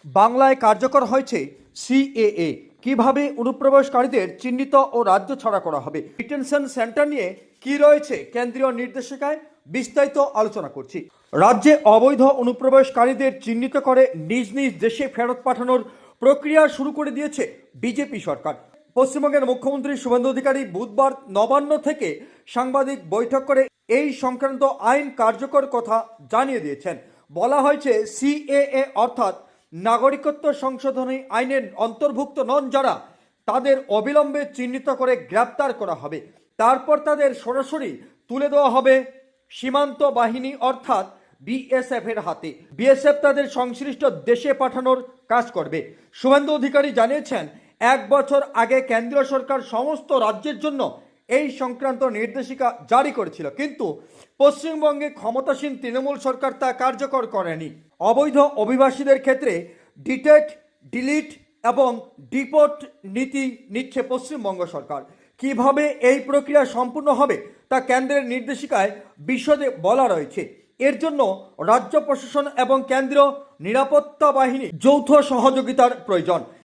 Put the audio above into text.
বাংলায় কার্যকর হয়েছে সিএএ। কিভাবে অনুপ্রবেশকারীদের চিহ্নিত ও রাজ্য ছাড়া করা হবে, ডিটেনশন সেন্টার নিয়ে কি রয়েছে কেন্দ্রীয় নির্দেশিকায়, বিস্তারিত আলোচনা করছি। রাজ্যে অবৈধ অনুপ্রবেশকারীদের চিহ্নিত করে নিজ নিজ দেশে ফেরত পাঠানোর প্রক্রিয়া শুরু করে দিয়েছে বিজেপি সরকার। পশ্চিমবঙ্গের মুখ্যমন্ত্রী শুভেন্দু অধিকারী বুধবার নবান্ন থেকে সাংবাদিক বৈঠক করে এই সংক্রান্ত আইন কার্যকর কথা জানিয়ে দিয়েছেন। বলা হয়েছে সিএএ অর্থাৎ নাগরিকত্ব সংশোধনী আইনের অন্তর্ভুক্ত নন যারা, তাদের অবিলম্বে চিহ্নিত করে গ্রেপ্তার করা হবে। তারপর তাদের সরাসরি তুলে দেওয়া হবে সীমান্ত বাহিনী অর্থাৎ বিএসএফ এর হাতে। বিএসএফ তাদের সংশ্লিষ্ট দেশে পাঠানোর কাজ করবে। শুভেন্দু অধিকারী জানিয়েছেন, 1 বছর আগে কেন্দ্রীয় সরকার সমস্ত রাজ্যের জন্য এই সংক্রান্ত নির্দেশিকা জারি করেছিল, কিন্তু পশ্চিমবঙ্গে ক্ষমতাসীন তৃণমূল সরকার তা কার্যকর করেনি। অবৈধ অভিবাসীদের ক্ষেত্রে ডিটেক্ট, ডিলিট এবং ডিপোর্ট নীতি নিচ্ছে পশ্চিমবঙ্গ সরকার। কিভাবে এই প্রক্রিয়া সম্পূর্ণ হবে তা কেন্দ্রের নির্দেশিকায় বিশদে বলা রয়েছে। এর জন্য রাজ্য প্রশাসন এবং কেন্দ্রীয় নিরাপত্তা বাহিনী যৌথ সহযোগিতার প্রয়োজন।